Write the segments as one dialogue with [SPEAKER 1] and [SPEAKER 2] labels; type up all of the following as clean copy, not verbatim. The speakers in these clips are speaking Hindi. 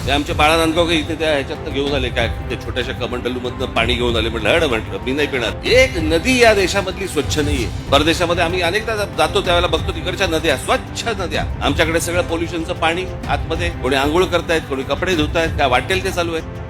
[SPEAKER 1] ते आमचे बाळा नांदगावकर इथे त्या ह्याच्यात घेऊन आले, काय ते छोट्याशा कमंडलूमधनं पाणी घेऊन आले. म्हटलं मी नाही पिणार. एक नदी या देशामधली स्वच्छ नाहीये. परदेशामध्ये आम्ही अनेकदा जातो त्यावेळेला बघतो तिकडच्या नद्या स्वच्छ नद्या. आमच्याकडे सगळं पोल्युशनचं पाणी आतमध्ये, कोणी आंघोळ करतायत, कोणी कपडे धुतायत, काय वाटेल ते चालू आहे.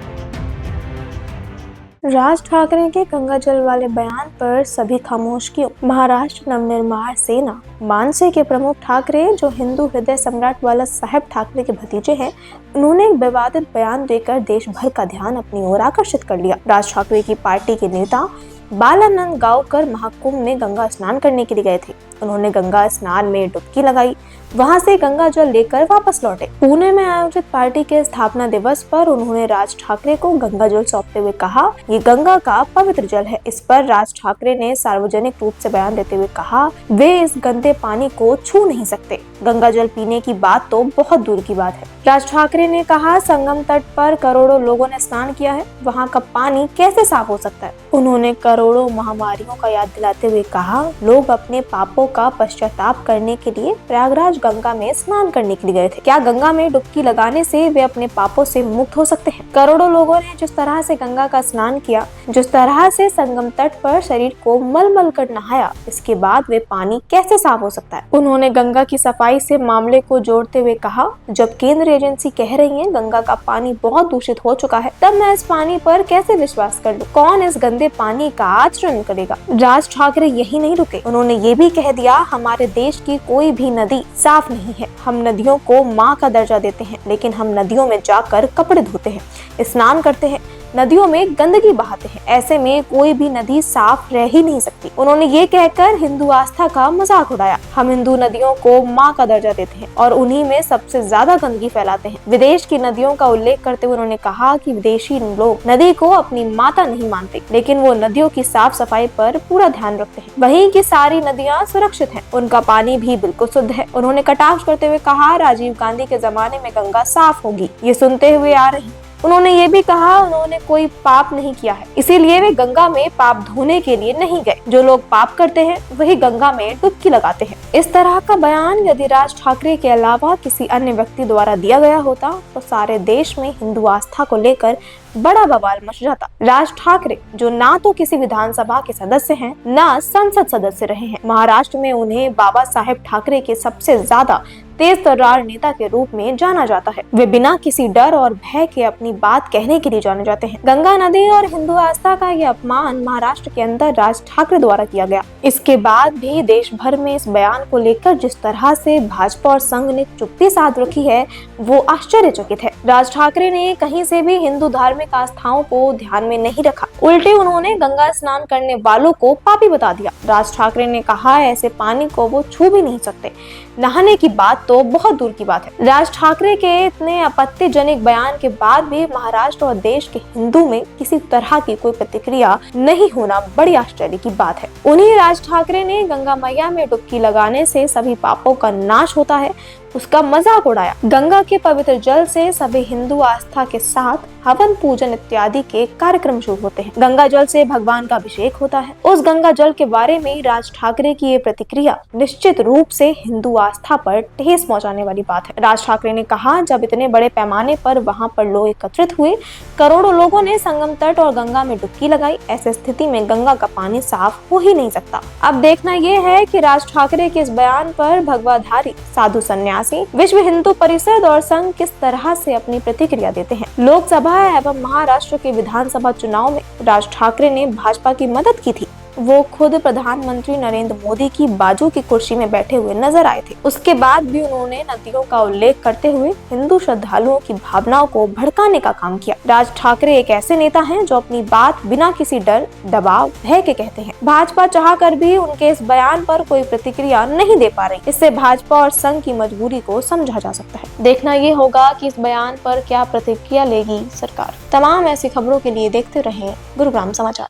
[SPEAKER 2] राज ठाकरे के गंगाजल वाले बयान पर सभी खामोश क्यों? महाराष्ट्र नवनिर्माण सेना मानसे के प्रमुख ठाकरे, जो हिंदू हृदय सम्राट वाला साहेब ठाकरे के भतीजे हैं, उन्होंने एक विवादित बयान देकर देश भर का ध्यान अपनी ओर आकर्षित कर लिया। राज ठाकरे की पार्टी के नेता बालानंद गावकर महाकुंभ में गंगा स्नान करने के लिए गए थे। उन्होंने गंगा स्नान में डुबकी लगाई, वहां से गंगा जल लेकर वापस लौटे। पुणे में आयोजित पार्टी के स्थापना दिवस पर उन्होंने राज ठाकरे को गंगा जल सौंपते हुए कहा, ये गंगा का पवित्र जल है। इस पर राज ठाकरे ने सार्वजनिक रूप से बयान देते हुए कहा, वे इस गंदे पानी को छू नहीं सकते। गंगा जल पीने की बात तो बहुत दूर की बात है। राज ठाकरे ने कहा, संगम तट पर करोड़ों लोगों ने स्नान किया है, वहाँ का पानी कैसे साफ हो सकता है? उन्होंने करोड़ों महामारियों का याद दिलाते हुए कहा, लोग अपने पापों का पश्चाताप करने के लिए प्रयागराज गंगा में स्नान करने के लिए गए थे। क्या गंगा में डुबकी लगाने से वे अपने पापों से मुक्त हो सकते हैं? करोड़ों लोगों ने जिस तरह से गंगा का स्नान किया, जिस तरह से संगम तट पर शरीर को मल कर नहाया, इसके बाद वे पानी कैसे साफ हो सकता है? उन्होंने गंगा की सफाई से मामले को जोड़ते हुए कहा, जब केंद्रीय एजेंसी कह रही है गंगा का पानी बहुत दूषित हो चुका है, तब मैं इस पानी पर कैसे विश्वास कर लूं? कौन इस गंदे पानी का आचरण करेगा? राज ठाकरे यही नहीं रुके, उन्होंने ये भी कह दिया, हमारे देश की कोई भी नदी साफ नहीं है। हम नदियों को माँ का दर्जा देते हैं, लेकिन हम नदियों में जाकर कपड़े धोते हैं, स्नान करते हैं, नदियों में गंदगी बहाते हैं। ऐसे में कोई भी नदी साफ रह ही नहीं सकती। उन्होंने ये कहकर हिंदू आस्था का मजाक उड़ाया। हम हिंदू नदियों को माँ का दर्जा देते हैं और उन्हीं में सबसे ज्यादा गंदगी फैलाते हैं। विदेश की नदियों का उल्लेख करते हुए उन्होंने कहा कि विदेशी लोग नदी को अपनी माता नहीं मानते, लेकिन वो नदियों की साफ सफाई पर पूरा ध्यान रखते हैं। वहीं की सारी नदियाँ सुरक्षित है, उनका पानी भी बिल्कुल शुद्ध है। उन्होंने कटाक्ष करते हुए कहा, राजीव गांधी के जमाने में गंगा साफ होगी, ये सुनते हुए आ रही। उन्होंने ये भी कहा, उन्होंने कोई पाप नहीं किया है, इसीलिए वे गंगा में पाप धोने के लिए नहीं गए। जो लोग पाप करते हैं वही गंगा में डुबकी लगाते हैं। इस तरह का बयान यदि राज ठाकरे के अलावा किसी अन्य व्यक्ति द्वारा दिया गया होता तो सारे देश में हिंदू आस्था को लेकर बड़ा बवाल मच जाता। राज ठाकरे, जो ना तो किसी विधानसभा के सदस्य हैं, ना संसद सदस्य रहे हैं, महाराष्ट्र में उन्हें बाबा साहेब ठाकरे के सबसे ज्यादा तेज तर्रार नेता के रूप में जाना जाता है। वे बिना किसी डर और भय के अपनी बात कहने के लिए जाने जाते हैं। गंगा नदी और हिंदू आस्था का यह अपमान महाराष्ट्र के अंदर राज ठाकरे द्वारा किया गया। इसके बाद भी देश भर में इस बयान को लेकर जिस तरह से भाजपा और संघ ने चुप्पी साध रखी है, वो आश्चर्यचकित है। राज ठाकरे ने कहीं से भी हिंदू धार्मिक आस्थाओं को ध्यान में नहीं रखा, उल्टे उन्होंने गंगा स्नान करने वालों को पापी बता दिया। राज ठाकरे ने कहा, ऐसे पानी को वो छू भी नहीं सकते, नहाने की बात तो बहुत दूर की बात है। राज ठाकरे के इतने आपत्तिजनक बयान के बाद भी महाराष्ट्र और देश के हिंदू में किसी तरह की कोई प्रतिक्रिया नहीं होना बड़ी आश्चर्य की बात है। उन्हीं राज ठाकरे ने गंगा मैया में डुबकी लगाने से सभी पापों का नाश होता है, उसका मजाक उड़ाया। गंगा के पवित्र जल से सभी हिंदू आस्था के साथ हवन पूजन इत्यादि के कार्यक्रम शुरू होते हैं। गंगा जल से भगवान का अभिषेक होता है। उस गंगा जल के बारे में राज ठाकरे की ये प्रतिक्रिया निश्चित रूप से हिंदू आस्था पर ठेस पहुंचाने वाली बात है। राज ठाकरे ने कहा, जब इतने बड़े पैमाने पर वहां पर लोग एकत्रित हुए, करोड़ों लोगों ने संगम तट और गंगा में डुबकी लगाई, ऐसी स्थिति में गंगा का पानी साफ हो ही नहीं सकता। अब देखना यह है कि राज ठाकरे के इस बयान पर भगवाधारी साधु सन्यासी, विश्व हिंदू परिषद और संघ किस तरह से अपनी प्रतिक्रिया देते हैं। लोकसभा एवं महाराष्ट्र के विधानसभा चुनाव में राज ठाकरे ने भाजपा की मदद की थी। वो खुद प्रधानमंत्री नरेंद्र मोदी की बाजू की कुर्सी में बैठे हुए नजर आए थे। उसके बाद भी उन्होंने नदियों का उल्लेख करते हुए हिंदू श्रद्धालुओं की भावनाओं को भड़काने का काम किया। राज ठाकरे एक ऐसे नेता हैं जो अपनी बात बिना किसी डर, दबाव, भय के कहते हैं। भाजपा चाहकर भी उनके इस बयान पर कोई प्रतिक्रिया नहीं दे पा रही। इससे भाजपा और संघ की मजबूरी को समझा जा सकता है। देखना ये होगा कि इस बयान पर क्या प्रतिक्रिया लेगी सरकार। तमाम ऐसी खबरों के लिए देखते रहें गुरुग्राम समाचार।